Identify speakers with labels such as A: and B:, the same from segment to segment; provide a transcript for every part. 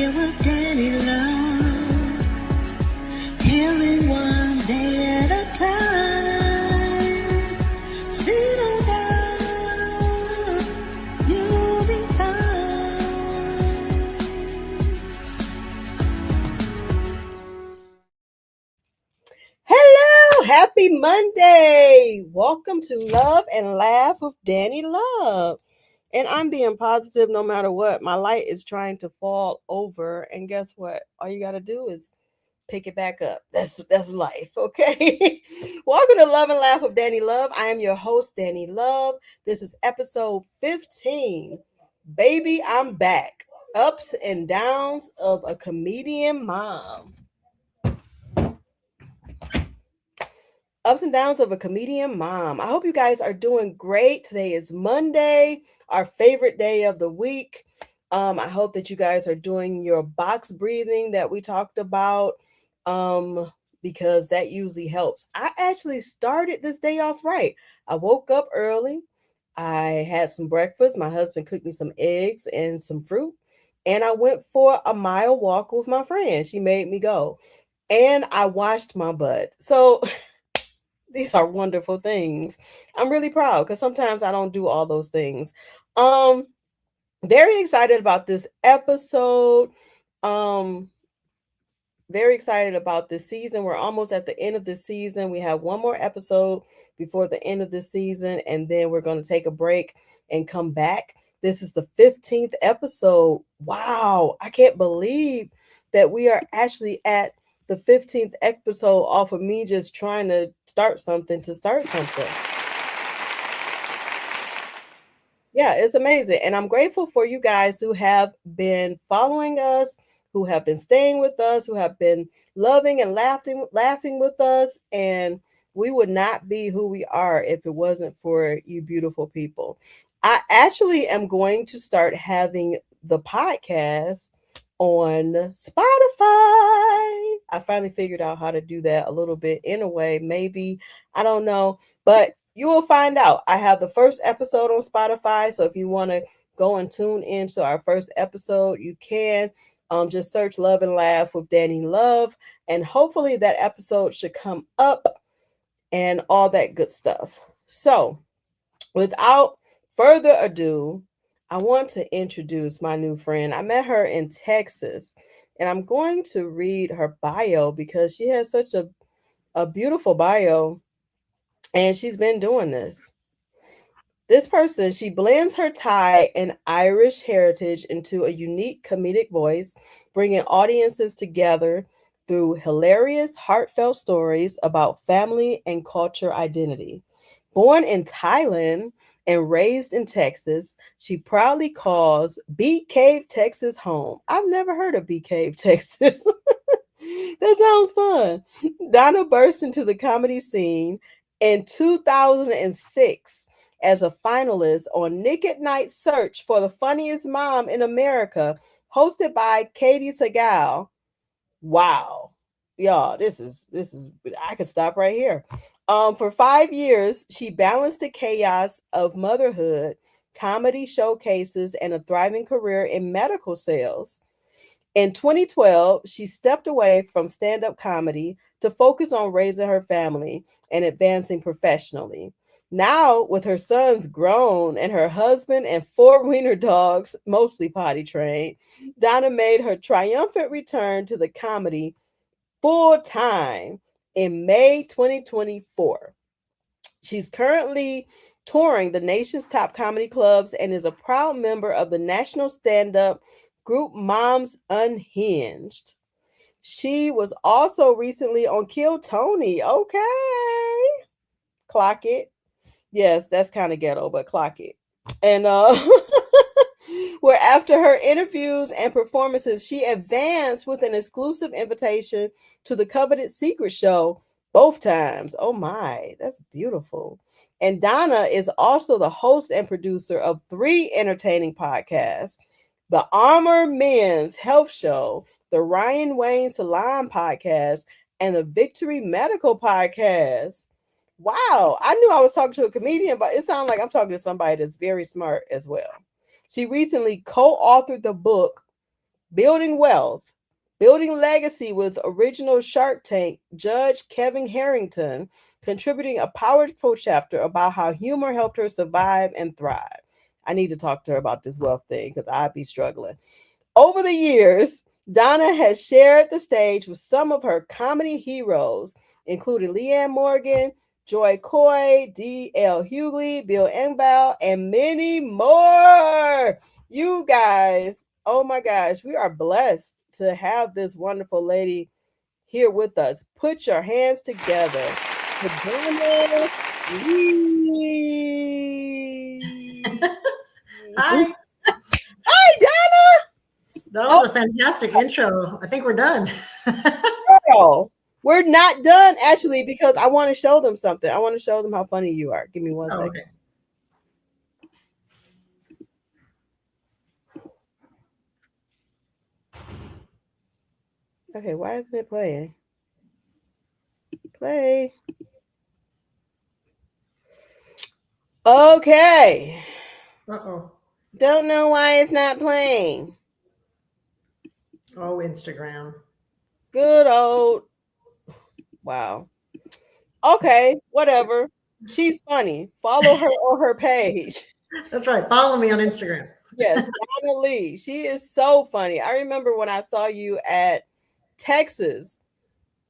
A: Walking with Dani Luv, healing one day at a time. Settle down, you'll be fine.
B: Hello, happy Monday. Welcome to Love and Laugh with Dani Luv. And I'm being positive no matter what. My light is trying to fall over. And guess what? All you got to do is pick it back up. That's life, okay? Welcome to Love and Laugh with Dani Luv. I am your host, Dani Luv. This is episode 15. Baby, I'm back. Ups and downs of a comedian mom. Ups and downs of a comedian mom. I hope you guys are doing great. Today is Monday, our favorite day of the week. I hope that you guys are doing your box breathing that we talked about, because that usually helps. I actually started this day off right. I woke up early. I had some breakfast. My husband cooked me some eggs and some fruit, and I went for a mile walk with my friend. She made me go, and I washed my butt. So these are wonderful things. I'm really proud because sometimes I don't do all those things. Um, very excited about this episode. Um, very excited about this season. We're almost at the end of this season. We have one more episode before the end of this season, and then we're going to take a break and come back. This is the 15th episode. Wow, I can't believe that we are actually at the 15th episode off of me just trying to start something to start something. Yeah, it's amazing. And I'm grateful for you guys who have been following us, who have been staying with us, who have been loving and laughing with us. And we would not be who we are if it wasn't for you beautiful people. I actually am going to start having the podcast on Spotify. I finally figured out how to do that a little bit in a way, maybe. I don't know. But you will find out. I have the first episode on Spotify. So if you want to go and tune in to our first episode, you can. Just search Love and Laugh with Dani Luv. And hopefully that episode should come up and all that good stuff. So without further ado, I want to introduce my new friend. I met her in Texas, and I'm going to read her bio because she has such a beautiful bio, and she's been doing this. This person, she blends her Thai and Irish heritage into a unique comedic voice, bringing audiences together through hilarious, heartfelt stories about family and culture identity. Born in Thailand and raised in Texas, she proudly calls Bee Cave, Texas home. I've never heard of Bee Cave, Texas. That sounds fun. Donna burst into the comedy scene in 2006 as a finalist on Nick at Night Search for the Funniest Mom in America, hosted by Katie Segal. Wow. Y'all, this is I could stop right here. For 5 years, she balanced the chaos of motherhood, comedy showcases, and a thriving career in medical sales. In 2012, she stepped away from stand up comedy to focus on raising her family and advancing professionally. Now, with her sons grown and her husband and four wiener dogs, mostly potty trained, Donna made her triumphant return to the comedy full time in May 2024. She's currently touring the nation's top comedy clubs and is a proud member of the national stand up group Moms Unhinged. She was also recently on Kill Tony. Okay. Clock it. Yes, that's kind of ghetto, but clock it. And where after her interviews and performances, she advanced with an exclusive invitation to the coveted Secret Show both times. Oh my, that's beautiful. And Donna is also the host and producer of three entertaining podcasts: the Armor Men's Health Show, the Ryan Wayne Salon Podcast, and the Victory Medical Podcast. Wow, I knew I was talking to a comedian, but it sounds like I'm talking to somebody that's very smart as well. She recently co authored the book Building Wealth, Building Legacy with original Shark Tank Judge Kevin Harrington, contributing a powerful chapter about how humor helped her survive and thrive. I need to talk to her about this wealth thing because I'd be struggling. Over the years, Donna has shared the stage with some of her comedy heroes, including Leanne Morgan, Joy Coy, D.L. Hughley, Bill Engvall, and many more. You guys, oh my gosh, we are blessed to have this wonderful lady here with us. Put your hands together for Donna Lee.
C: Hi.
B: Hi, Donna.
C: That was a fantastic intro. I think we're done.
B: Girl, we're not done actually because I want to show them something. I want to show them how funny you are. Give me one second.
C: Okay.
B: Okay, why isn't it playing? Play. Okay.
C: Uh-oh.
B: Don't know why it's not playing.
C: Oh, Instagram.
B: Good old. Wow. Okay, whatever. She's funny. Follow her on her page.
C: That's right. Follow me on Instagram.
B: Yes, Donna Lee. She is so funny. I remember when I saw you at Texas.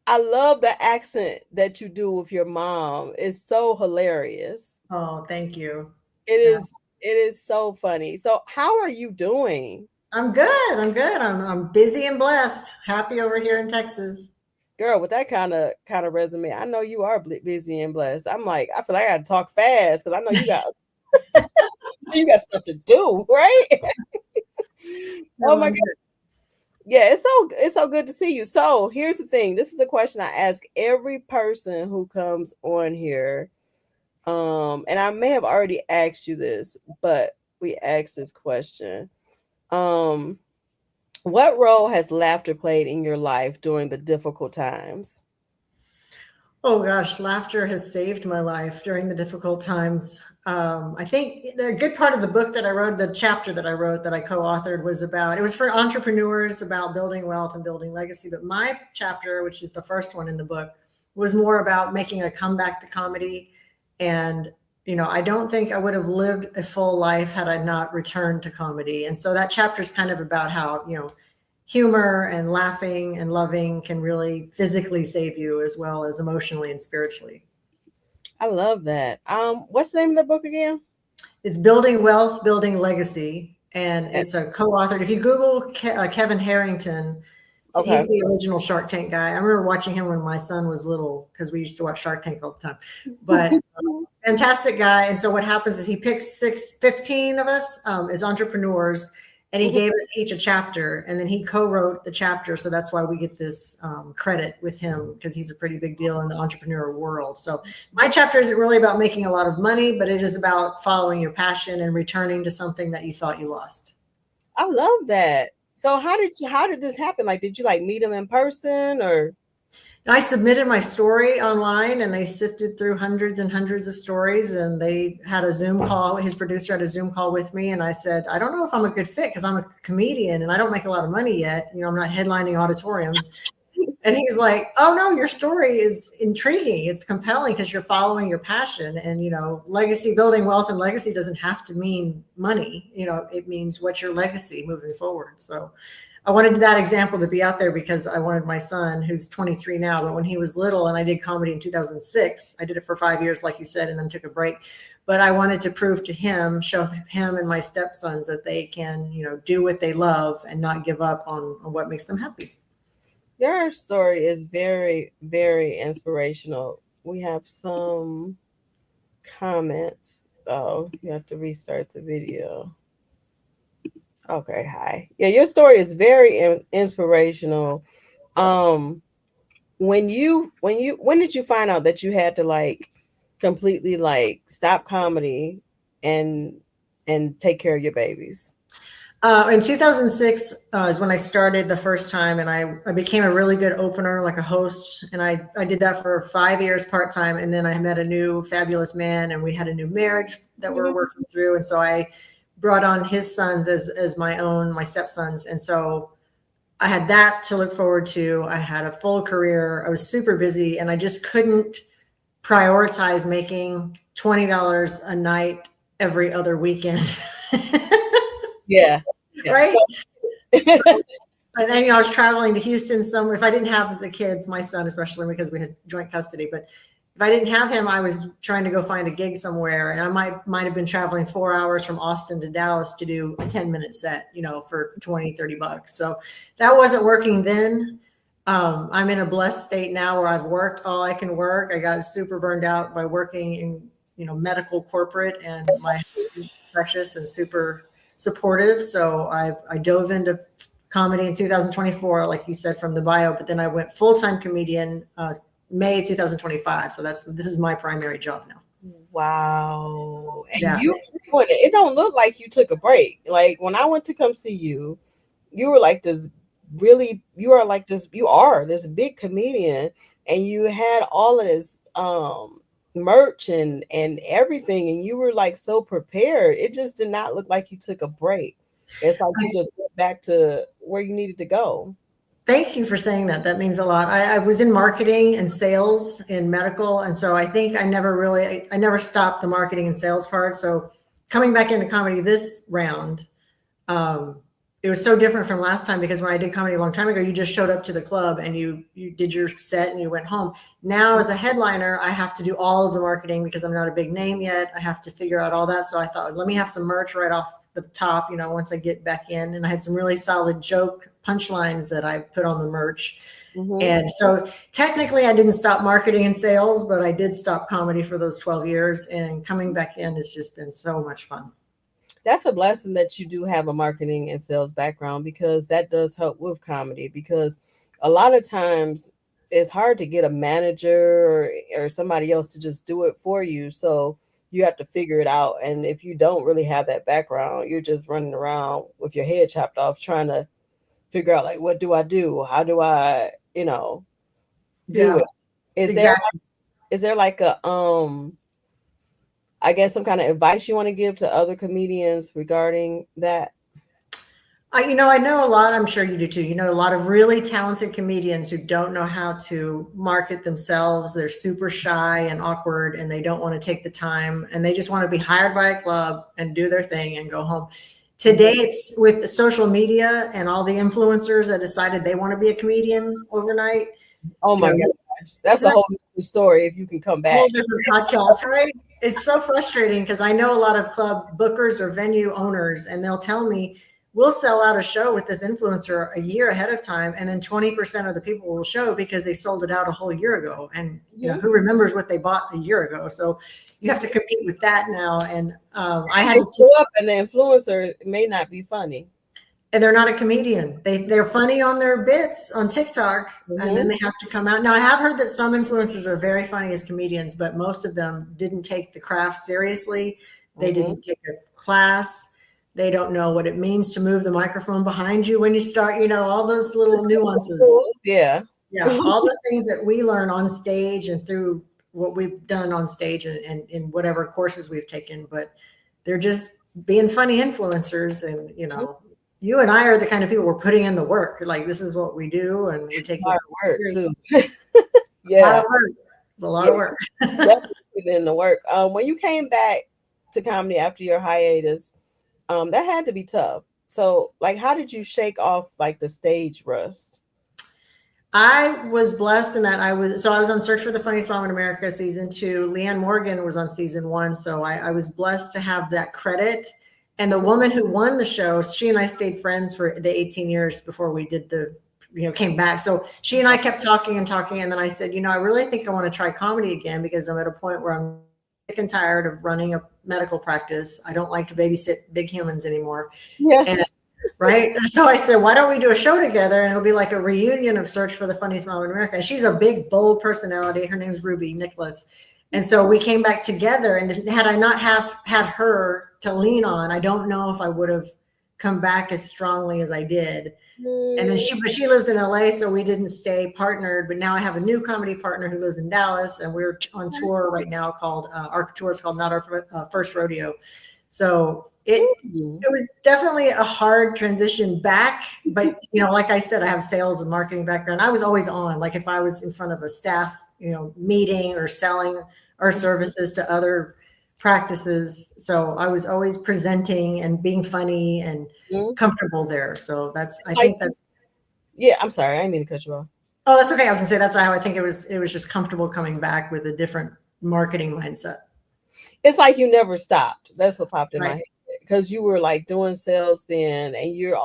B: I love the accent that you do with your mom. It's so hilarious.
C: Oh, thank you.
B: It is so funny. So how are you doing?
C: I'm good. I'm busy and blessed. Happy over here in Texas.
B: Girl, with that kind of resume, I know you are busy and blessed. I'm like, I feel like I got to talk fast because I know you got you got stuff to do, right? Oh my God. Yeah, it's so good to see you. So here's the thing. This is a question I ask every person who comes on here. And I may have already asked you this, but we asked this question. What role has laughter played in your life during the difficult times?
C: Oh gosh, laughter has saved my life during the difficult times. I think a good part of the book that I wrote, the chapter that I wrote that I co-authored it was for entrepreneurs about building wealth and building legacy. But my chapter, which is the first one in the book, was more about making a comeback to comedy. And, I don't think I would have lived a full life had I not returned to comedy. And so that chapter is kind of about how, humor and laughing and loving can really physically save you as well as emotionally and spiritually.
B: I love that. What's the name of the book again?
C: It's Building Wealth, Building Legacy. And it's a co-authored. If you Google Kevin Harrington, okay. He's the original Shark Tank guy. I remember watching him when my son was little because we used to watch Shark Tank all the time. But fantastic guy. And so what happens is he picks 15 of us as entrepreneurs, and he gave us each a chapter, and then he co-wrote the chapter. So that's why we get this credit with him, because he's a pretty big deal in the entrepreneur world. So my chapter isn't really about making a lot of money, but it is about following your passion and returning to something that you thought you lost.
B: I love that. So how did this happen? Like, did you meet him in person or?
C: I submitted my story online, and they sifted through hundreds and hundreds of stories, and they had a Zoom call. His producer had a Zoom call with me, and I said, I don't know if I'm a good fit because I'm a comedian and I don't make a lot of money yet. I'm not headlining auditoriums. And he was like, oh no, your story is intriguing. It's compelling because you're following your passion, and, legacy, building wealth and legacy doesn't have to mean money. It means what's your legacy moving forward. So I wanted that example to be out there because I wanted my son, who's 23 now, but when he was little, and I did comedy in 2006, I did it for 5 years, like you said, and then took a break. But I wanted to prove to him, show him and my stepsons that they can, do what they love and not give up on what makes them happy.
B: Your story is very, very inspirational. We have some comments. Oh, you have to restart the video. Okay, hi. Yeah, your story is very inspirational. When did you find out that you had to completely stop comedy and take care of your babies?
C: In 2006 is when I started the first time, and I became a really good opener, like a host. And I did that for 5 years part-time. And then I met a new fabulous man, and we had a new marriage that we're working through. And so I brought on his sons as my stepsons. And so I had that to look forward to. I had a full career. I was super busy, and I just couldn't prioritize making $20 a night every other weekend.
B: Yeah.
C: Right. So, and then, I was traveling to Houston somewhere. If I didn't have the kids, my son, especially because we had joint custody, but if I didn't have him, I was trying to go find a gig somewhere, and I might have been traveling 4 hours from Austin to Dallas to do a 10-minute set, for $20-$30. So that wasn't working then. I'm in a blessed state now where I've worked all I can work. I got super burned out by working in, medical corporate, and my husband is precious and super supportive. So I dove into comedy in 2024, like you said from the bio, but then I went full-time comedian, May 2025. So this is my primary job now.
B: Wow. And
C: Yeah.
B: it don't look like you took a break. Like when I went to come see you, you were like this you are this big comedian, and you had all of this merch and everything, and you were like so prepared. It just did not look like you took a break. It's like you just went back to where you needed to go.
C: Thank you for saying that. That means a lot. I was in marketing and sales in medical. And so I think I never stopped the marketing and sales part. So coming back into comedy this round, it was so different from last time, because when I did comedy a long time ago, you just showed up to the club and you did your set and you went home. Now as a headliner, I have to do all of the marketing because I'm not a big name yet. I have to figure out all that. So I thought, let me have some merch right off the top, once I get back in. And I had some really solid joke punchlines that I put on the merch. Mm-hmm. And so technically I didn't stop marketing and sales, but I did stop comedy for those 12 years. And coming back in has just been so much fun.
B: That's a blessing that you do have a marketing and sales background, because that does help with comedy, because a lot of times it's hard to get a manager or somebody else to just do it for you. So you have to figure it out. And if you don't really have that background, you're just running around with your head chopped off trying to figure out, like, what do I do? How do I, do it? Is there like a, I guess some kind of advice you want to give to other comedians regarding that?
C: I know a lot, I'm sure you do too. A lot of really talented comedians who don't know how to market themselves. They're super shy and awkward, and they don't want to take the time, and they just want to be hired by a club and do their thing and go home. Today, it's with social media and all the influencers that decided they want to be a comedian overnight.
B: Oh my gosh. That's a whole new story if you can come back.
C: Whole different podcast, right? It's so frustrating, because I know a lot of club bookers or venue owners, and they'll tell me, we'll sell out a show with this influencer a year ahead of time, and then 20% of the people will show because they sold it out a whole year ago. And who remembers what they bought a year ago? So you have to compete with that now. And I had to
B: up, and the influencer may not be funny.
C: And they're not a comedian. They're funny on their bits on TikTok, mm-hmm. and then they have to come out. Now, I have heard that some influencers are very funny as comedians, but most of them didn't take the craft seriously. They mm-hmm. didn't take a class. They don't know what it means to move the microphone behind you when you start, all those little nuances.
B: Yeah.
C: Yeah. All the things that we learn on stage and through what we've done on stage and in whatever courses we've taken, but they're just being funny influencers. And, you and I are the kind of people we're putting in the work. Like, this is what we do, and we're taking
B: hard work too.
C: Yeah. It's a lot of work.
B: Definitely in the work. When you came back to comedy after your hiatus, that had to be tough. So, like, how did you shake off like the stage rust?
C: I was blessed in that I was on Search for the Funniest Mom in America season 2. Leanne Morgan was on season 1. So I was blessed to have that credit. And the woman who won the show, she and I stayed friends for the 18 years before we did came back. So she and I kept talking. And then I said, I really think I want to try comedy again, because I'm at a point where I'm sick and tired of running a medical practice. I don't like to babysit big humans anymore.
B: Yes.
C: Right. So I said, why don't we do a show together? And it'll be like a reunion of Search for the Funniest Mom in America. And she's a big, bold personality. Her name's Ruby Nicholas. And so we came back together, and had I not had her to lean on, I don't know if I would have come back as strongly as I did. And then she lives in LA, so we didn't stay partnered, but now I have a new comedy partner who lives in Dallas, and we're on tour right now our tour is called Not Our First Rodeo. So It was definitely a hard transition back, but like I said, I have sales and marketing background. I was always on, like if I was in front of a staff, meeting or selling our services to other practices. So I was always presenting and being funny and comfortable there. So I think that's.
B: Yeah, I'm sorry. I didn't mean to cut you off.
C: Oh, that's okay. I was gonna say that's how I think it was just comfortable coming back with a different marketing mindset.
B: It's like you never stopped. That's what popped in my head. Because you were like doing sales then, and you're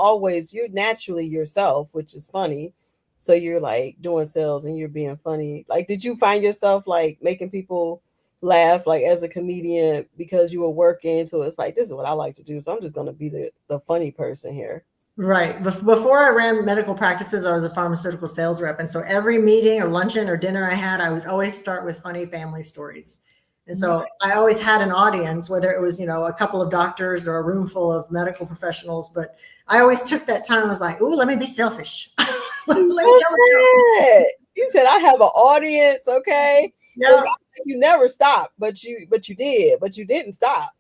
B: naturally yourself, which is funny. So you're like doing sales and you're being funny. Like, did you find yourself like making people laugh like as a comedian because you were working? So it's like, this is what I like to do. So I'm just going to be the funny person here.
C: Right. Before I ran medical practices, I was a pharmaceutical sales rep. And so every meeting or luncheon or dinner I had, I would always start with funny family stories. And so I always had an audience, whether it was, a couple of doctors or a room full of medical professionals. But I always took that time. I was like, ooh, let me be selfish. Let me tell
B: the You said I have an audience. Okay.
C: Yeah.
B: You never stopped, but you didn't stop.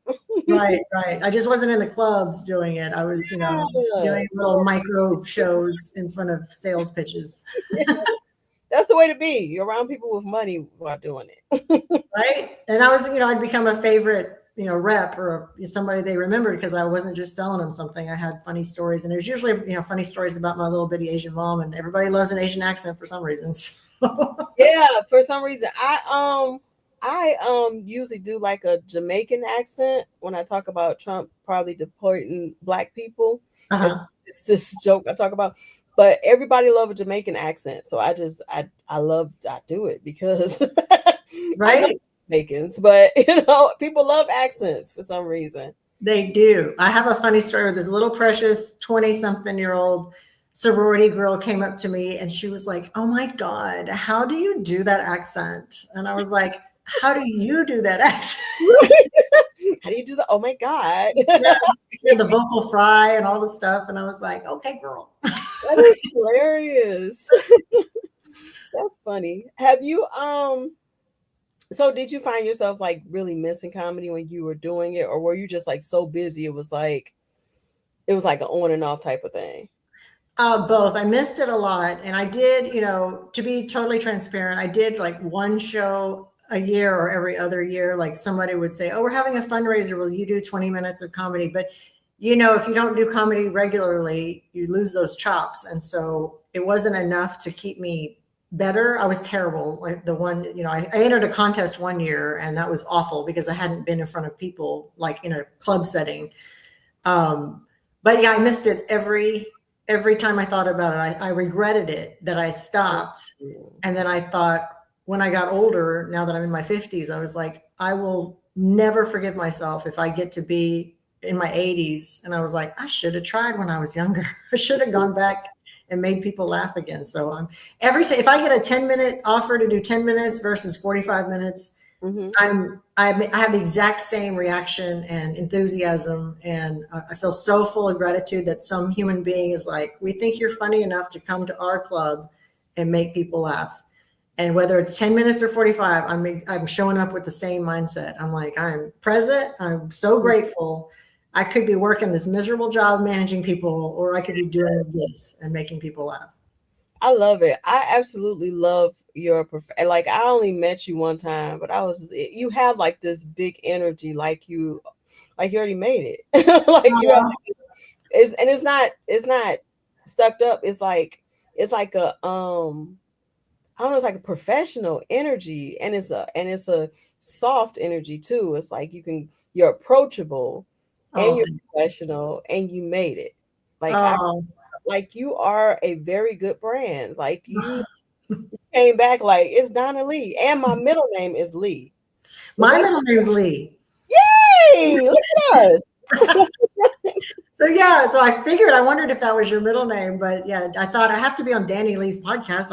C: Right. I just wasn't in the clubs doing it. I was, doing little micro shows in front of sales pitches.
B: That's the way to be. You're around people with money while doing it.
C: Right. And I was, I'd become a favorite, rep or somebody they remembered because I wasn't just selling them something. I had funny stories, and there's usually, funny stories about my little bitty Asian mom, and everybody loves an Asian accent for some reason.
B: Yeah, for some reason. I usually do like a Jamaican accent when I talk about Trump probably deporting Black people. It's this joke I talk about. But everybody love a Jamaican accent. So I do it because
C: right.
B: I know Jamaicans, but people love accents for some reason.
C: They do. I have a funny story with this little precious 20-something-year-old sorority girl came up to me and she was like, oh my God, how do you do that accent? And I was like, how do you do that accent?
B: How do you do that? Oh my God.
C: Yeah, the vocal fry and all the stuff. And I was like, okay, girl.
B: That is hilarious. That's funny. Have you so did you find yourself like really missing comedy when you were doing it, or were you just like so busy it was like an on and off type of thing?
C: Both. I missed it a lot. And I did, to be totally transparent, I did like one show a year or every other year. Like somebody would say, oh, we're having a fundraiser. Will you do 20 minutes of comedy? But if you don't do comedy regularly, you lose those chops. And so it wasn't enough to keep me better. I was terrible. Like the one, I entered a contest one year and that was awful because I hadn't been in front of people like in a club setting. But yeah, I missed it every time I thought about it. I regretted it that I stopped. And then I thought when I got older, now that I'm in my 50s, I was like, I will never forgive myself if I get to be in my 80s. And I was like, I should have tried when I was younger. I should have gone back and made people laugh again. So if I get a 10-minute offer to do 10 minutes versus 45 minutes, I have the exact same reaction and enthusiasm. And I feel so full of gratitude that some human being is like, we think you're funny enough to come to our club and make people laugh. And whether it's 10 minutes or 45, I'm showing up with the same mindset. I'm like, I'm present. I'm so grateful. I could be working this miserable job managing people, or I could be doing this and making people laugh.
B: I love it. I absolutely love your like I only met you one time, but you have like this big energy, like you already made it. Like you have it's not stuck up. It's like a I don't know, it's like a professional energy, and it's a soft energy too. It's like you're approachable and you're professional and you made it. Like you are a very good brand. Like you came back like it's Donna Lee, and my middle name is Lee.
C: My middle name is Lee.
B: Yay! Look at us.
C: So I wondered if that was your middle name, but yeah, I thought I have to be on Dani Lee's podcast.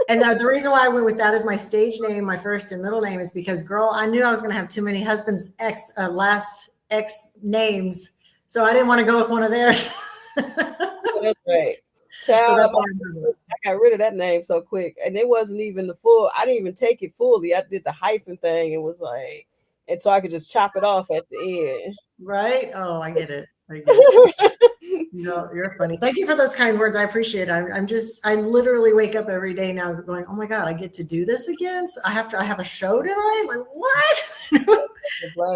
C: And the reason why I went with that as my stage name, my first and middle name, is because, girl, I knew I was going to have too many husbands' last X names, so I didn't want to go with one of theirs.
B: That's right. Child, so I got rid of that name so quick, and it wasn't even the full. I didn't even take it fully. I did the hyphen thing and was like, and so I could just chop it off at the end.
C: Right? Oh, I get it. I get it. No, you're funny. Thank you for those kind words. I appreciate it. I literally wake up every day now going, oh my God, I get to do this again. So I have a show tonight. Like what?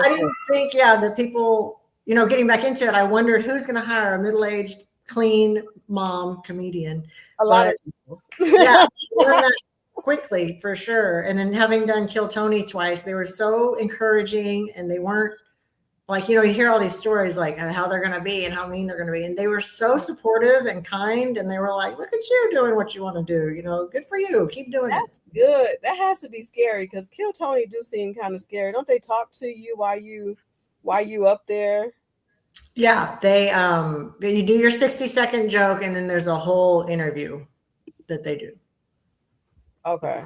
C: I didn't think, that people, getting back into it, I wondered who's going to hire a middle-aged, clean mom comedian.
B: A lot of people.
C: Yeah, quickly for sure. And then having done Kill Tony twice, they were so encouraging, and they weren't like, you hear all these stories like how they're going to be and how mean they're going to be. And they were so supportive and kind. And they were like, look at you doing what you want to do. Good for you. Keep doing
B: That's good. That has to be scary because Kill Tony do seem kind of scary. Don't they talk to you while you up there?
C: Yeah. You do your 60-second joke, and then there's a whole interview that they do.
B: Okay.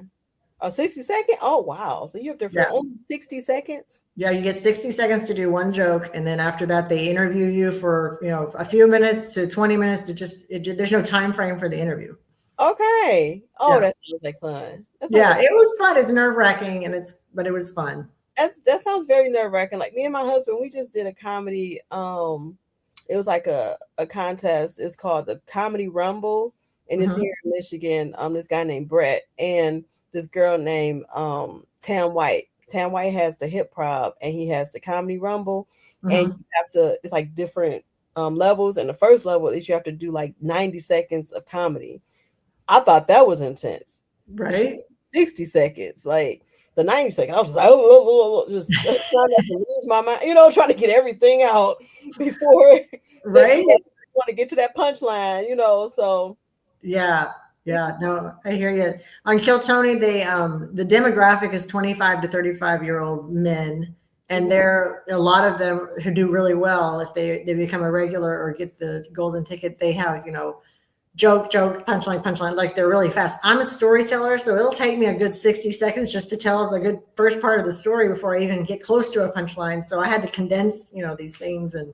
B: A 60-second? Oh, wow. So you're up there for only 60 seconds?
C: Yeah, you get 60 seconds to do one joke, and then after that, they interview you for a few minutes to 20 minutes. There's no time frame for the interview.
B: Okay. Oh, that sounds like fun.
C: It was fun. It's nerve-wracking, but it was fun.
B: That sounds very nerve-wracking. Like me and my husband, we just did a comedy. It was like a contest. It's called the Comedy Rumble, and it's here in Michigan. This guy named Brett and this girl named Tam White. Tam White has the hip prop, and he has the Comedy Rumble, and you have to. It's like different levels, and the first level is you have to do like 90 seconds of comedy. I thought that was intense.
C: Right?
B: 60 seconds, like the 90 seconds. I was just like, just trying not to lose my mind, trying to get everything out before
C: right.
B: Want to get to that punchline, so
C: yeah. Yeah, no, I hear you. On Kill Tony, the demographic is 25 to 35-year-old men, and there are a lot of them who do really well. If they become a regular or get the golden ticket, they have, joke, punchline, like they're really fast. I'm a storyteller, so it'll take me a good 60 seconds just to tell the good first part of the story before I even get close to a punchline. So I had to condense, these things, and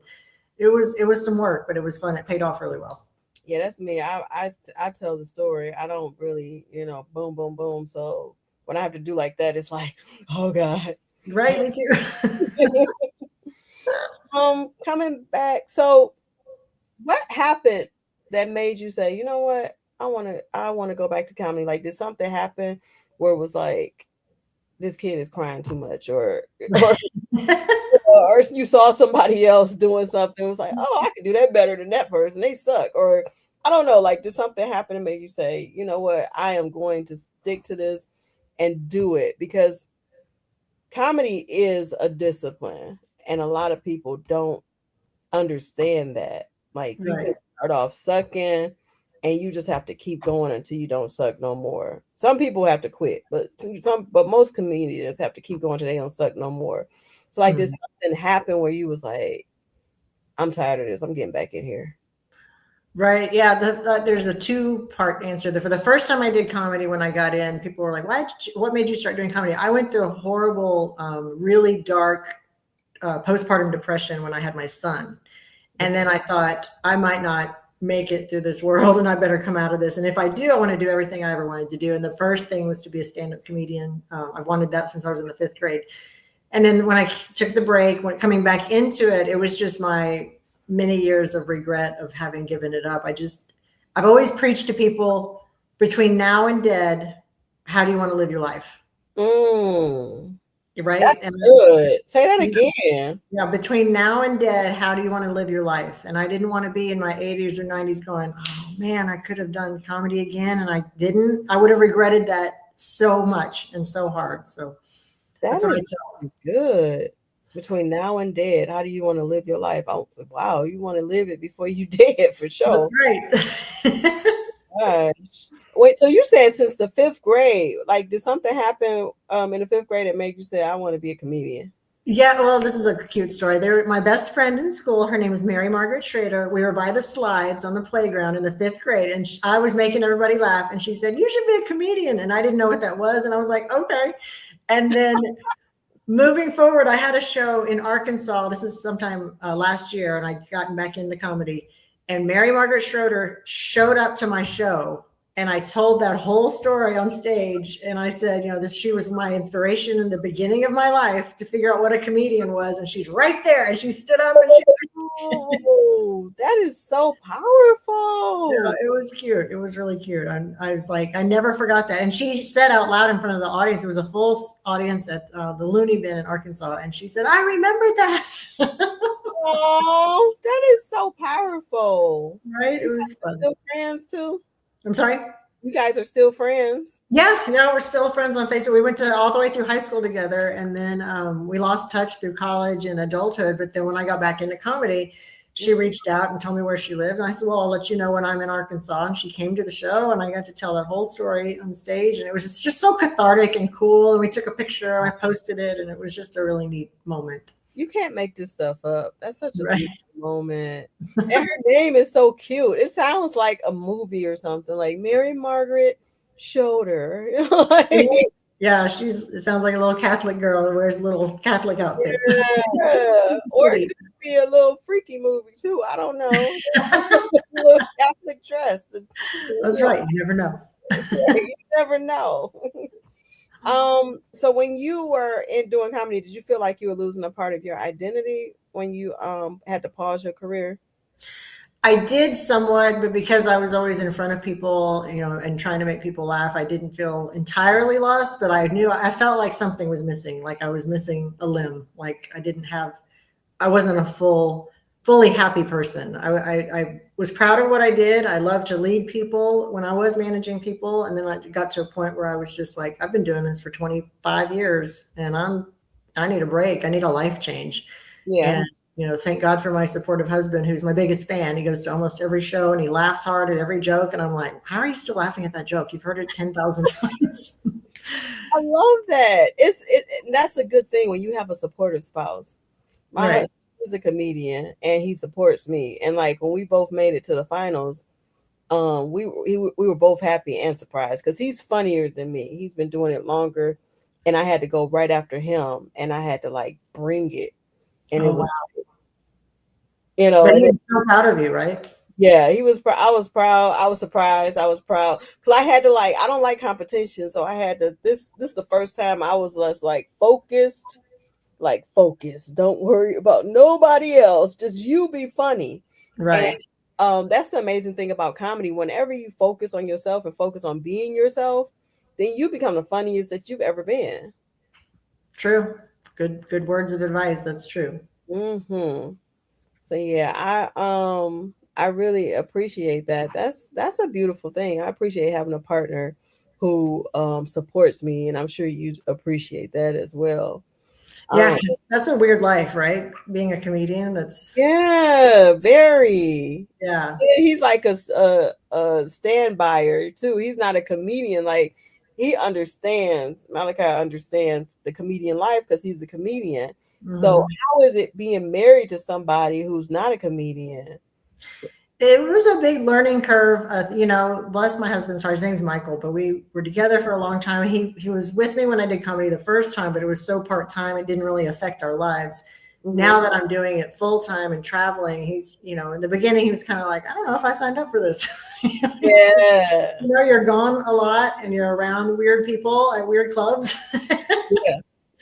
C: it was some work, but it was fun. It paid off really well.
B: Yeah, that's me. I tell the story. I don't really, boom, boom, boom. So when I have to do like that, it's like, oh God.
C: Right, me too.
B: Coming back. So what happened that made you say, you know what? I want to go back to comedy? Like, did something happen where it was like, this kid is crying too much, or you saw somebody else doing something, it was like, oh, I could do that better than that person. They suck. Or I don't know, like, did something happen to make you say, you know what, I am going to stick to this and do it? Because comedy is a discipline, and a lot of people don't understand that. Like, you can start off sucking, and you just have to keep going until you don't suck no more. Some people have to quit, but most comedians have to keep going until they don't suck no more. So like, did something happen where you was like, I'm tired of this, I'm getting back in here?
C: Right. Yeah. There's a 2-part answer. For the first time I did comedy, when I got in, people were like, what made you start doing comedy? I went through a horrible, really dark postpartum depression when I had my son. And then I thought, I might not make it through this world, and I better come out of this. And if I do, I want to do everything I ever wanted to do. And the first thing was to be a stand-up comedian. I've wanted that since I was in the 5th grade. And then when I took the break, when coming back into it, it was just my many years of regret of having given it up. I've always preached to people, between now and dead, how do you want to live your life? Right?
B: That's good. Say that again.
C: Yeah, between now and dead, how do you want to live your life? And I didn't want to be in my 80s or 90s going, oh man, I could have done comedy again, and I didn't. I would have regretted that so much and so hard. So that's what I tell.
B: Good. Between now and dead, how do you want to live your life? Oh, wow, you want to live it before you dead, for sure.
C: That's right.
B: Gosh. Wait, so you said since the 5th grade, like, did something happen in the 5th grade that made you say, I want to be a comedian?
C: Yeah, well, this is a cute story. My best friend in school, her name was Mary Margaret Schrader. We were by the slides on the playground in the 5th grade, and I was making everybody laugh. And she said, you should be a comedian. And I didn't know what that was. And I was like, okay. And then moving forward, I had a show in Arkansas. This is sometime last year, and I gotten back into comedy. And Mary Margaret Schroeder showed up to my show And I told that whole story on stage. And I said, you know, she was my inspiration in the beginning of my life to figure out what a comedian was. And she's right there. And she stood up and she
B: Oh, that is so powerful.
C: yeah, it was cute. It was really cute. I was like, I never forgot that. And she said out loud in front of the audience, it was a full audience at the Looney Bin in Arkansas. And she said, I remember that.
B: Oh, that is so powerful.
C: Right? It was fun.
B: Still friends too?
C: I'm sorry?
B: You guys are still friends?
C: Yeah, we're still friends on Facebook. We went to all the way through high school together, and then we lost touch through college and adulthood. But then when I got back into comedy, she reached out and told me where she lived. And I said, well, I'll let you know when I'm in Arkansas. And she came to the show, and I got to tell that whole story on stage. And it was just so cathartic and cool. And we took a picture, I posted it, and it was just a really neat moment.
B: You can't make this stuff up. That's such a beautiful moment. And her name is so cute. It sounds like a movie or something, like Mary Margaret Schroeder.
C: Yeah, it sounds like a little Catholic girl who wears a little Catholic outfit.
B: Yeah. Or it could be a little freaky movie too. I don't know. A little Catholic dress.
C: That's right. You never know.
B: You never know. So when you were doing comedy, did you feel like you were losing a part of your identity when you had to pause your career?
C: I did somewhat, but because I was always in front of people, you know, and trying to make people laugh, I didn't feel entirely lost, but I felt like something was missing. Like I was missing a limb. Like I wasn't a fully happy person. I was proud of what I did. I loved to lead people when I was managing people. And then I got to a point where I was just like, I've been doing this for 25 years and I need a break. I need a life change.
B: Yeah.
C: And, you know, thank God for my supportive husband, who's my biggest fan. He goes to almost every show and he laughs hard at every joke. And I'm like, how are you still laughing at that joke? You've heard it 10,000 times.
B: I love that. That's a good thing when you have a supportive spouse. My husband is a comedian and he supports me. And like when we both made it to the finals, we were both happy and surprised because he's funnier than me. He's been doing it longer, and I had to go right after him, and I had to like bring it. And it was, you know,
C: but he was so proud of you, right?
B: Yeah, he was. I was proud. I was surprised. I was proud because I had to like. I don't like competition, so I had to. This is the first time I was less like focused. Like focus. Don't worry about nobody else. Just you be funny,
C: right?
B: And that's the amazing thing about comedy. Whenever you focus on yourself and focus on being yourself, then you become the funniest that you've ever been.
C: True. Good words of advice. That's true.
B: Mm-hmm. So yeah, I really appreciate that. That's a beautiful thing. I appreciate having a partner who supports me, and I'm sure you appreciate that as well.
C: Yeah, that's a weird life, right? Being a comedian, that's
B: very.
C: Yeah.
B: He's like a stand-byer too. He's not a comedian. Like he understands. Malachi understands the comedian life because he's a comedian. Mm-hmm. So how is it being married to somebody who's not a comedian?
C: It was a big learning curve. You know, bless my husband's heart. His name's Michael, but we were together for a long time. He was with me when I did comedy the first time, but it was so part-time, it didn't really affect our lives. Mm-hmm. Now that I'm doing it full-time and traveling, he's, you know, in the beginning, he was kind of like, I don't know if I signed up for this.
B: Yeah.
C: You know, you're gone a lot and you're around weird people at weird clubs.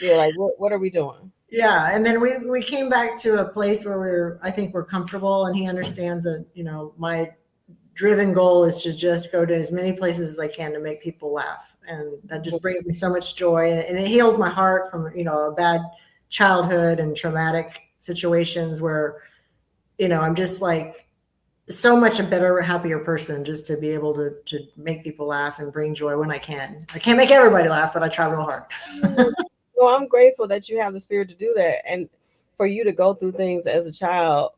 B: Yeah. Like, what are we doing?
C: Yeah. And then we came back to a place where I think we're comfortable, and he understands that, you know, my driven goal is to just go to as many places as I can to make people laugh. And that just brings me so much joy, and it heals my heart from, you know, a bad childhood and traumatic situations where, you know, I'm just like so much a better, happier person just to be able to make people laugh and bring joy when I can. I can't make everybody laugh, but I try real hard.
B: Well, I'm grateful that you have the spirit to do that, and for you to go through things as a child.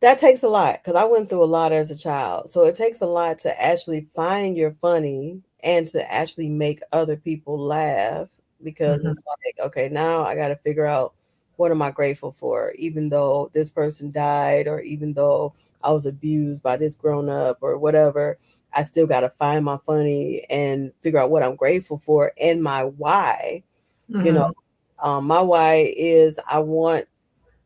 B: That takes a lot, because I went through a lot as a child. So it takes a lot to actually find your funny and to actually make other people laugh, because it's like, okay, now I got to figure out what am I grateful for, even though this person died, or even though I was abused by this grown up or whatever. I still got to find my funny and figure out what I'm grateful for and my why. You know, my why is I want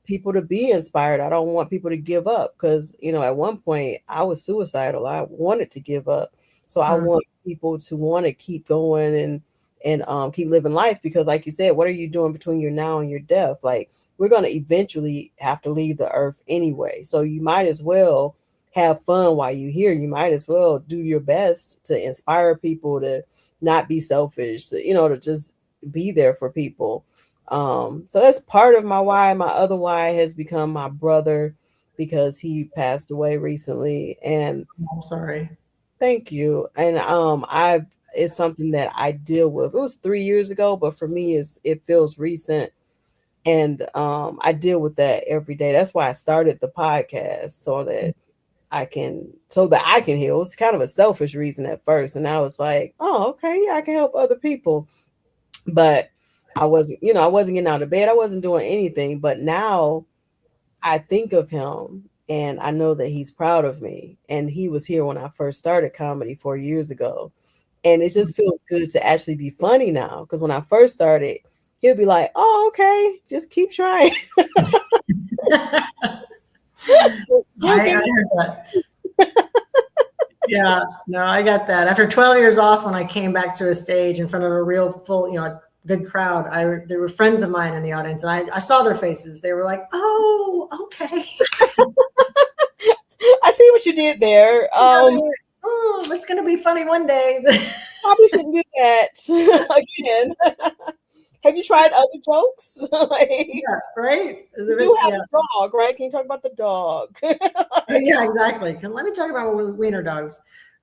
B: people to be inspired. I don't want people to give up because, at one point I was suicidal. I wanted to give up. So I want people to want to keep going and keep living life because, like you said, what are you doing between your now and your death? Like, we're going to eventually have to leave the earth anyway. So you might as well have fun while you're here. You might as well do your best to inspire people to not be selfish, to just be there for people. So that's part of my why. My other why has become my brother because he passed away recently. And
C: I'm sorry.
B: thank you. And it's something that I deal with. It was 3 years ago, but for me it feels recent. And I deal with that every day. That's why I started the podcast so that I can heal. It's kind of a selfish reason at first. And now it's like, oh, okay, yeah, I can help other people. But I wasn't getting out of bed. I wasn't doing anything. But now I think of him and I know that he's proud of me. And he was here when I first started comedy 4 years ago. And it just feels good to actually be funny now. Because when I first started, he'll be like, oh, okay, just keep trying.
C: I heard that. Yeah, no, I got that. After 12 years off, when I came back to a stage in front of a real full, good crowd, there were friends of mine in the audience, and I saw their faces. They were like, "Oh, okay."
B: I see what you did there.
C: It's going to be funny one day.
B: Probably shouldn't do that again. Have you tried other jokes?
C: Yeah, right?
B: You do have a dog, right? Can you talk about the dog?
C: Yeah, exactly. Let me talk about wiener dogs.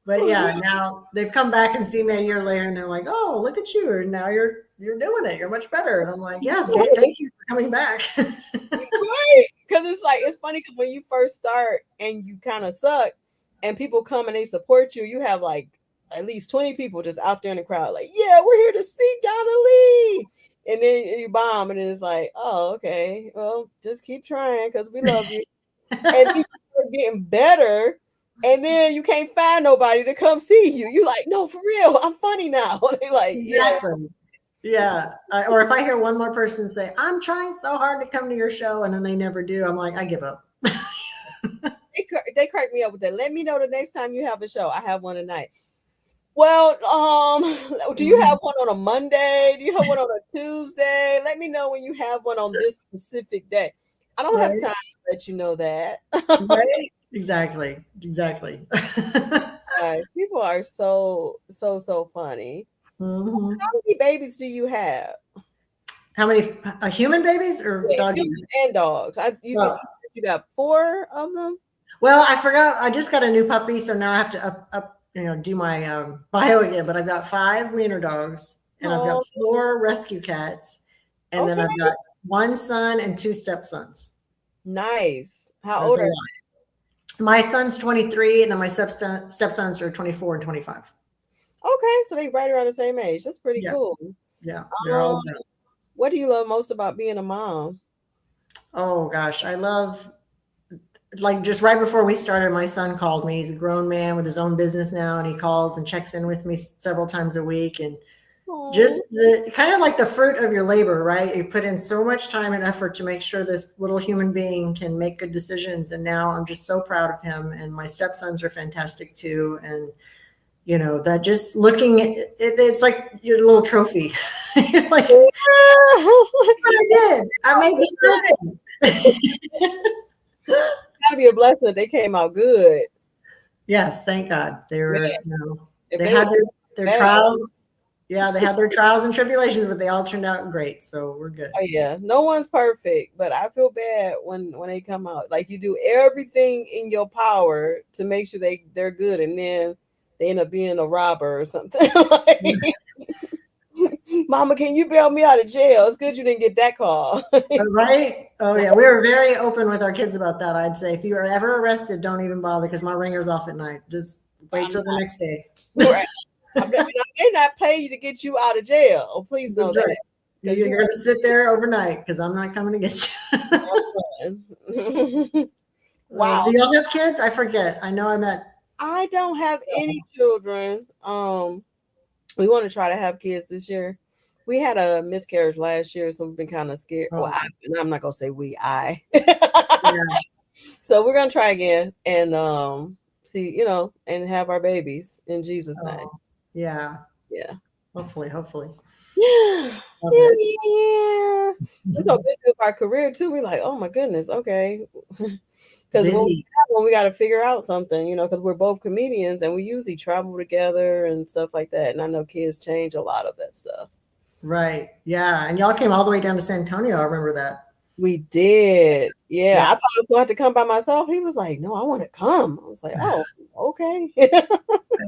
C: But yeah, now they've come back and see me a year later, and they're like, "Oh, look at you! And now you're doing it. You're much better." And I'm like, "Yes, thank you for coming back."
B: Right? Because it's funny because when you first start and you kind of suck, and people come and they support you, you have like at least 20 people just out there in the crowd, like, "Yeah, we're here to see Donna Lee." And then you bomb, and then it's like, oh, okay, well, just keep trying because we love you. And people are getting better, and then you can't find nobody to come see you. You like, no, for real, I'm funny now. They like,
C: exactly. Yeah. Or if I hear one more person say, "I'm trying so hard to come to your show," and then they never do, I'm like, I give up.
B: They crack me up with that. Let me know the next time you have a show. I have one tonight. Well, do you have one on a Monday? Do you have one on a Tuesday? Let me know when you have one on this specific day. I don't have time to let you know that.
C: Right? Exactly.
B: Guys, people are so funny.
C: Mm-hmm.
B: So how many babies do you have?
C: How many human babies or dogs?
B: Humans and dogs. You got 4 of them?
C: Well, I forgot. I just got a new puppy, so now I have to do my bio again. But I've got 5 wiener dogs, and I've got 4 rescue cats, and then I've got 1 son and 2 stepsons.
B: Nice. How old are they?
C: My son's 23, and then my stepsons are 24 and 25.
B: Okay, so they right around the same age. That's pretty cool.
C: Yeah, they're all good.
B: What do you love most about being a mom?
C: Oh gosh, I love, like, just right before we started, my son called me. He's a grown man with his own business now, and he calls and checks in with me several times a week. And just the kind of like the fruit of your labor, right? You put in so much time and effort to make sure this little human being can make good decisions. And now I'm just so proud of him. And my stepsons are fantastic too. And that just looking at it's like your little trophy. You're like, what I did. I made this person.
B: Gotta be a blessing that they came out good.
C: Yes, thank God. They were, they had their trials. Yeah, they had their trials and tribulations, but they all turned out great. So we're good.
B: Oh yeah, no one's perfect, but I feel bad when they come out. Like, you do everything in your power to make sure they're good, and then they end up being a robber or something. Like, Mama, can you bail me out of jail? It's good you didn't get that call.
C: Right? Oh yeah, we were very open with our kids about that. I'd say if you are ever arrested, don't even bother because my ringer's off at night. Just wait till the next day.
B: Right. I may not pay you to get you out of jail. Oh, please know that.
C: Right. You're going to sit there overnight because I'm not coming to get you.
B: Wow.
C: Do y'all have kids? I forget. I know
B: I don't have any children. We want to try to have kids this year. we had a miscarriage last year, so we've been kind of scared. Well,
C: Oh,
B: and I'm not gonna say we, I.
C: yeah.
B: So we're gonna try again and see, and have our babies in Jesus' name.
C: Oh, yeah.
B: Yeah.
C: Hopefully, hopefully.
B: Yeah.
C: Love
B: Yeah,
C: it.
B: yeah. We're so busy with our career too. We're like, oh my goodness, okay. Because
C: Busy.
B: when we got to figure out something, because we're both comedians and we usually travel together and stuff like that. And I know kids change a lot of that stuff.
C: Right. Yeah. And y'all came all the way down to San Antonio. I remember that.
B: We did. Yeah.
C: Yeah.
B: I thought I was going to have to come by myself. He was like, no, I want to come. I was like, oh, okay.
C: I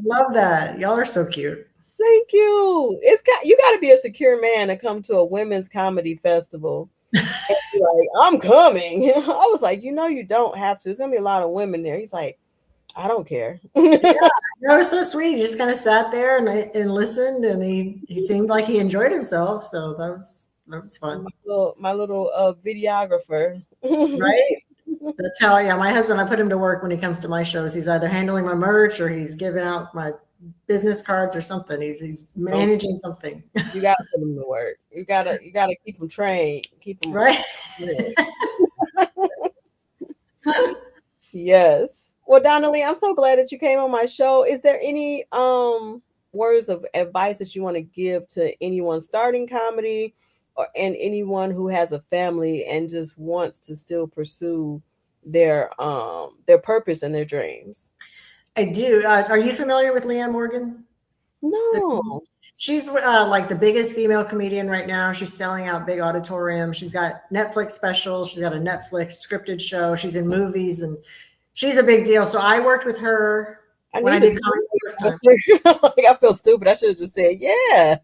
C: love that. Y'all are so cute.
B: Thank you. You got to be a secure man to come to a women's comedy festival. And be like, I'm coming. I was like, you don't have to. There's gonna be a lot of women there. He's like, I don't care.
C: Yeah, that was so sweet. He just kind of sat there and listened, and he seemed like he enjoyed himself. So that was fun.
B: My little videographer.
C: Right. That's how. Yeah, my husband. I put him to work when he comes to my shows. He's either handling my merch or he's giving out my business cards or something. He's managing something.
B: You gotta put him to work. You gotta keep him trained. Keep him
C: Right.
B: Yes. Well, Donna Lee, I'm so glad that you came on my show. Is there any words of advice that you want to give to anyone starting comedy and anyone who has a family and just wants to still pursue their purpose and their dreams?
C: I do. Are you familiar with Leanne Morgan?
B: No.
C: She's like the biggest female comedian right now. She's selling out big auditoriums. She's got Netflix specials. She's got a Netflix scripted show. She's in movies, and she's a big deal. So I worked with her when I did comedy the first time.
B: Like, I feel stupid. I should have just said, yeah.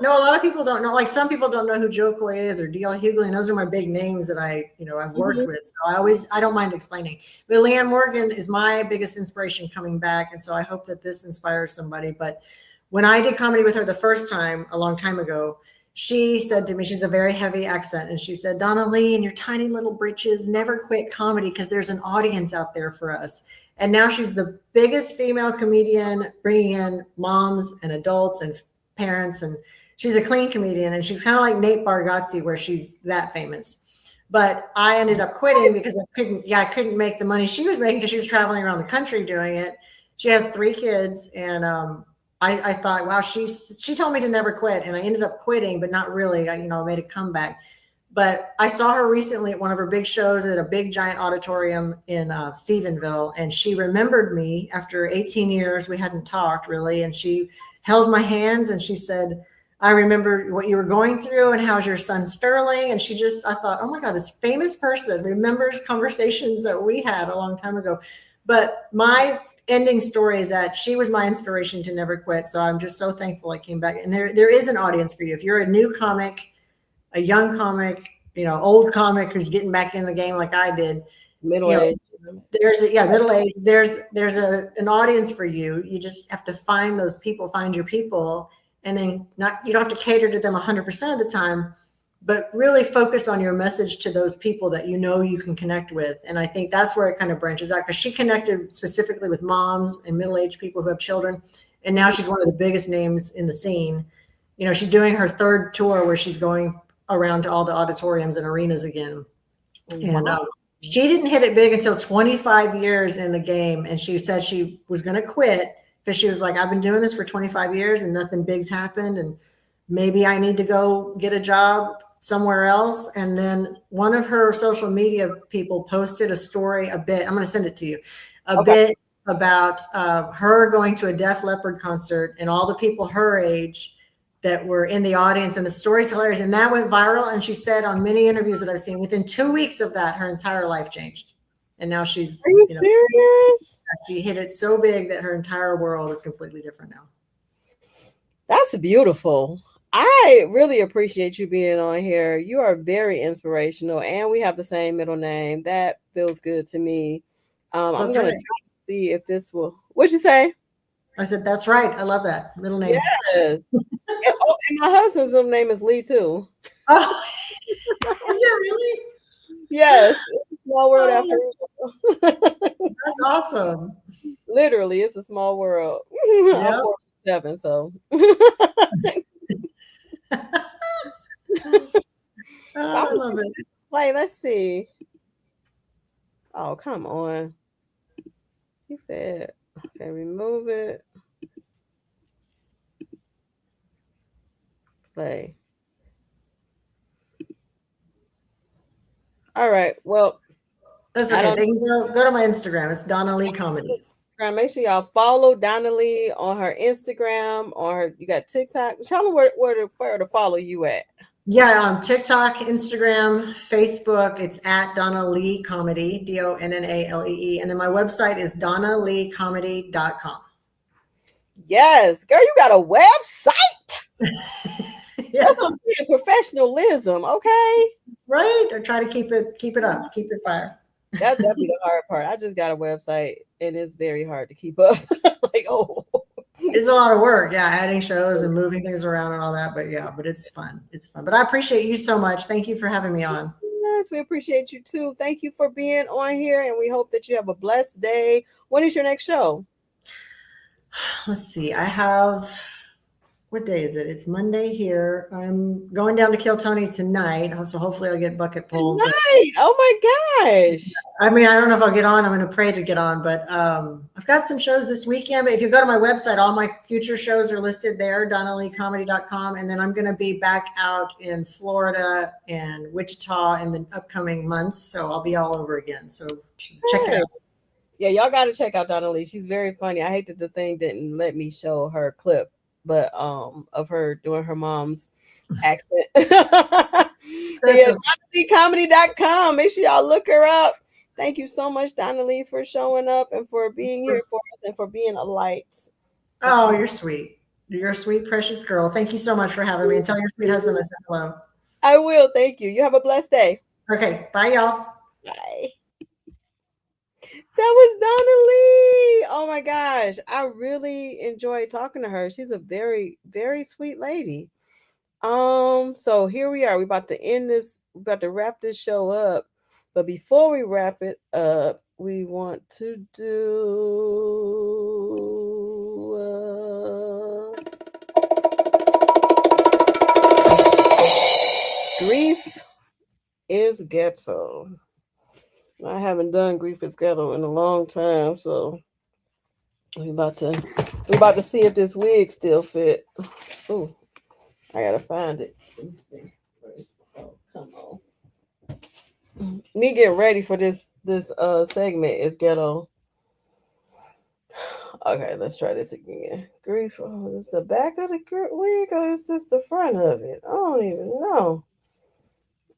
C: No, a lot of people don't know. Like some people don't know who Joe Coy is or D.L. Hughley. And those are my big names that I've worked with. So I don't mind explaining. But Leanne Morgan is my biggest inspiration coming back. And so I hope that this inspires somebody. But when I did comedy with her the first time, a long time ago, she said to me, she's a very heavy accent. And she said, Donna Lee, in your tiny little britches, never quit comedy because there's an audience out there for us. And now she's the biggest female comedian, bringing in moms and adults and parents. And she's a clean comedian. And she's kind of like Nate Bargatze, where she's that famous. But I ended up quitting because I couldn't make the money she was making because she was traveling around the country doing it. She has 3 kids. And I thought, wow, she told me to never quit. And I ended up quitting, but not really. I made a comeback. But I saw her recently at one of her big shows at a big giant auditorium in Stephenville. And she remembered me after 18 years. We hadn't talked really. And she held my hands and she said, I remember what you were going through and how's your son Sterling. And I thought, oh my God, this famous person remembers conversations that we had a long time ago. But my ending story is that she was my inspiration to never quit. So I'm just so thankful I came back. And there is an audience for you. If you're a new comic, a young comic, old comic who's getting back in the game like I did,
B: Middle age.
C: Middle age. There's an audience for you. You just have to find those people, find your people, and then you don't have to cater to them 100% of the time, but really focus on your message to those people that you can connect with. And I think that's where it kind of branches out, because she connected specifically with moms and middle-aged people who have children. And now she's one of the biggest names in the scene. She's doing her 3rd tour where she's going around to all the auditoriums and arenas again. And she didn't hit it big until 25 years in the game. And she said she was going to quit because she was like, I've been doing this for 25 years and nothing big's happened. And maybe I need to go get a job somewhere else. And then one of her social media people posted a story, I'm going to send it to you, bit about her going to a Def Leppard concert and all the people her age that were in the audience, and the story's hilarious. And that went viral. And she said on many interviews that I've seen, within 2 weeks of that, her entire life changed. And now she's,
B: Are you serious?
C: She hit it so big that her entire world is completely different now.
B: That's beautiful. I really appreciate you being on here. You are very inspirational, and we have the same middle name. That feels good to me. I'm going to try to see if this will. What'd you say?
C: I said, that's right. I love that. Middle name.
B: Yes. And my husband's middle name is Lee too.
C: Oh, is it really?
B: Yes. Small world after.
C: That's awesome.
B: Literally, it's a small world.
C: Yep.
B: I'm 47, so.
C: love it.
B: Play. Let's see. Oh, come on. He said, okay, remove it. Play. All right. Well,
C: That's
B: I
C: okay.
B: don't
C: They can go to my Instagram. It's Donna Lee Comedy.
B: make sure y'all follow Donna Lee on her Instagram, on her, you got TikTok. Tell them where to follow you at.
C: Yeah, TikTok, Instagram, Facebook. It's at Donna Lee Comedy, DonnaLee. And then my website is donnaleecomedy.com.
B: Yes, girl, you got a website.
C: Yeah.
B: That's what I'm saying, professionalism, okay?
C: Right? I try to keep it up, keep it fire.
B: That's definitely the hard part. I just got a website and it's very hard to keep up. Like, oh.
C: It's a lot of work, yeah, adding shows and moving things around and all that. But yeah, but it's fun. It's fun. But I appreciate you so much. Thank you for having me on.
B: Yes, we appreciate you too. Thank you for being on here, and we hope that you have a blessed day. When is your next show?
C: Let's see. I have, what day is it? It's Monday here. I'm going down to Kill Tony tonight. So hopefully I'll get bucket pulled.
B: Tonight. Oh my gosh.
C: I mean, I don't know if I'll get on. I'm going to pray to get on, but I've got some shows this weekend. But if you go to my website, all my future shows are listed there, DonnaLeeComedy.com. And then I'm going to be back out in Florida and Wichita in the upcoming months. So I'll be all over again. So check it out.
B: Yeah, y'all got to check out Donna Lee. She's very funny. I hate that the thing didn't let me show her clip, but of her doing her mom's accent. Yeah, DonnaLeeComedy.com. Make sure y'all look her up. Thank you so much, Donna Lee, for showing up and for being here for us and for being a light.
C: Oh, you're sweet. You're a sweet, precious girl. Thank you so much for having me. And tell your sweet husband I said hello.
B: I will. Thank you. You have a blessed day.
C: Okay. Bye, y'all.
B: Bye. That was Donna Lee. Oh my gosh. I really enjoyed talking to her. She's a very, very sweet lady. So here we are. We're about to end this, we're about to wrap this show up. But before we wrap it up, we want to do Grief is Ghetto. I haven't done Grief is Ghetto in a long time, so we're about to see if this wig still fit. Oh, I gotta find it. Let me see. Oh, come on. Me getting ready for this segment is ghetto. Okay, let's try this again. Grief. Oh, is the back of the wig or is this the front of it? I don't even know.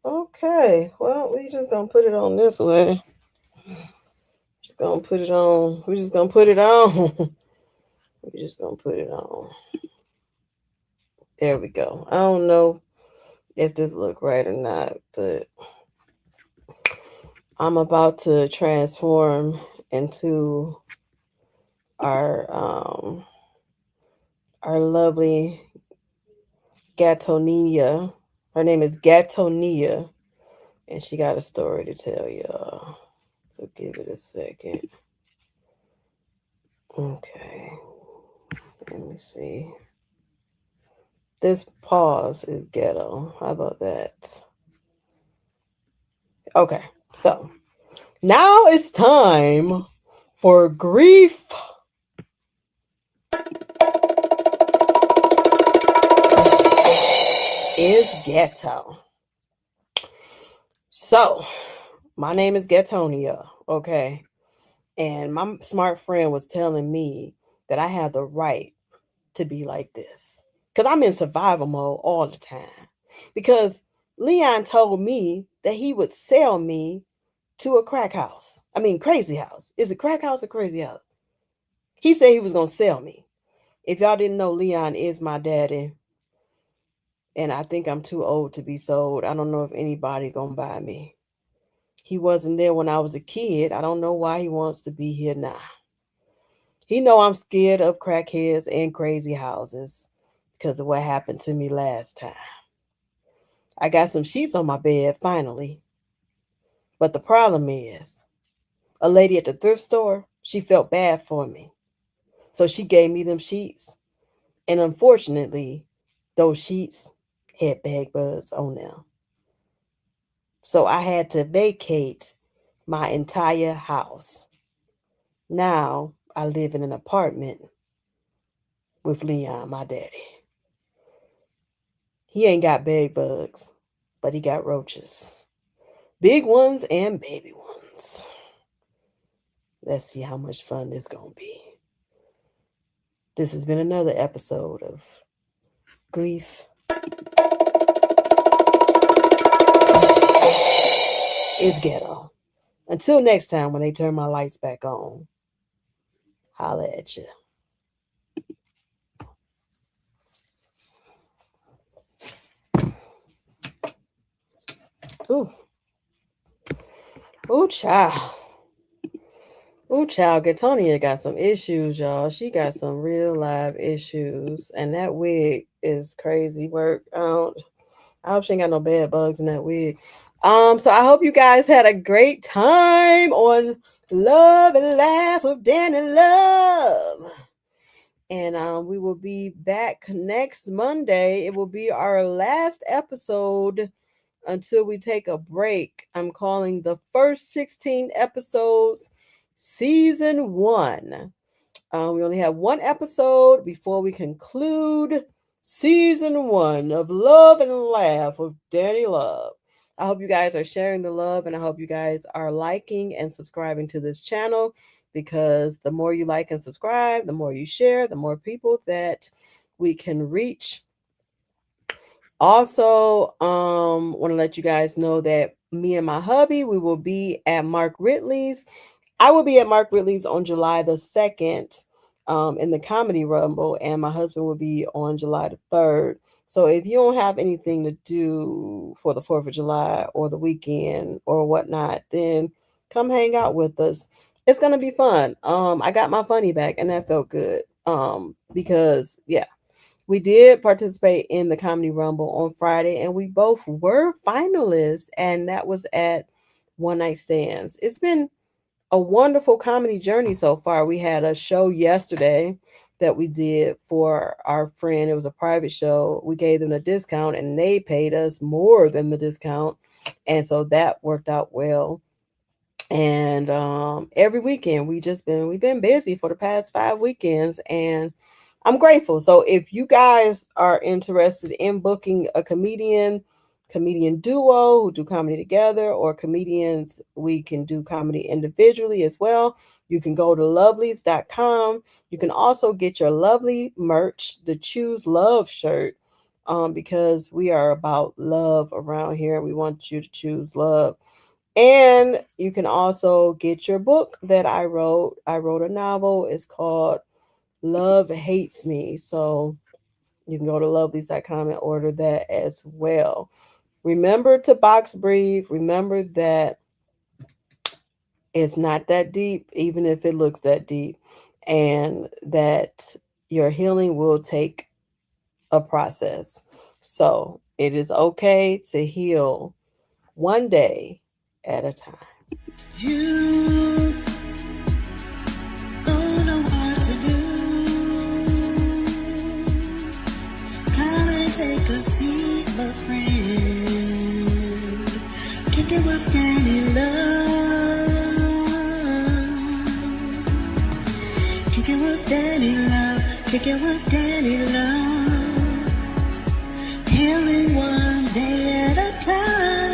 B: Okay, well, we just gonna put it on this way. Just gonna put it on. We're just gonna put it on. We're just gonna put it on. There we go. I don't know if this look right or not, but I'm about to transform into our lovely Gatonia. Her name is Gatonia, and she got a story to tell y'all. So give it a second. Okay. Let me see. This pause is ghetto. How about that? Okay. So now it's time for Grief is Ghetto. So my name is Gatonia, okay? And my smart friend was telling me that I have the right to be like this because I'm in survival mode all the time. Because Leon told me that he would sell me to a crack house. I mean, crazy house. Is it crack house or crazy house? He said he was going to sell me. If y'all didn't know, Leon is my daddy. And I think I'm too old to be sold. I don't know if anybody going to buy me. He wasn't there when I was a kid. I don't know why he wants to be here now. He know I'm scared of crackheads and crazy houses because of what happened to me last time. I got some sheets on my bed finally. But the problem is, a lady at the thrift store, she felt bad for me. So she gave me them sheets. And unfortunately, those sheets had bed bugs on them. So I had to vacate my entire house. Now I live in an apartment with Leon, my daddy. He ain't got bed bugs, but he got roaches. Big ones and baby ones. Let's see how much fun this gonna be. This has been another episode of Grief is Ghetto. Until next time when they turn my lights back on, holla at you. Ooh. Ooh, child. Ooh, child. Gatonia got some issues, y'all. She got some real live issues. And that wig is crazy work. I hope she ain't got no bed bugs in that wig. So I hope you guys had a great time on Love and Laugh with Dani Luv. And we will be back next Monday. It will be our last episode until we take a break. I'm calling the first 16 episodes Season 1. We only have one episode before we conclude Season 1 of Love and Laugh with Dani Luv. I hope you guys are sharing the love, and I hope you guys are liking and subscribing to this channel, because the more you like and subscribe, the more you share, the more people that we can reach. Also, want to let you guys know that me and my hubby, we will be at Mark Ridley's. I will be at Mark Ridley's on July the 2nd in the Comedy Rumble, and my husband will be on July the 3rd. So if you don't have anything to do for the 4th of July or the weekend or whatnot, then come hang out with us. It's going to be fun. I got my funny back, and that felt good because, yeah, we did participate in the Comedy Rumble on Friday, and we both were finalists, and that was at One Night Stands. It's been a wonderful comedy journey so far. We had a show yesterday that we did for our friend. It was a private show. We gave them a discount, and they paid us more than the discount, and so that worked out well. And every weekend we've been busy for the past 5 weekends, and I'm grateful. So if you guys are interested in booking a comedian duo who do comedy together, or comedians, we can do comedy individually as well. You can go to lovelies.com. You can also get your lovely merch, the Choose Love shirt, because we are about love around here, and we want you to choose love. And you can also get your book that I wrote. I wrote a novel. It's called Love Hates Me. So you can go to lovelies.com and order that as well. Remember to box breathe. Remember that it's not that deep, even if it looks that deep, and that your healing will take a process. So it is okay to heal one day at a time.
A: You don't know what to do. Come and take a seat, my friend. Kick it with Dani Luv. Kick it with Dani Luv. Kick it with Dani Luv. Healing one day at a time.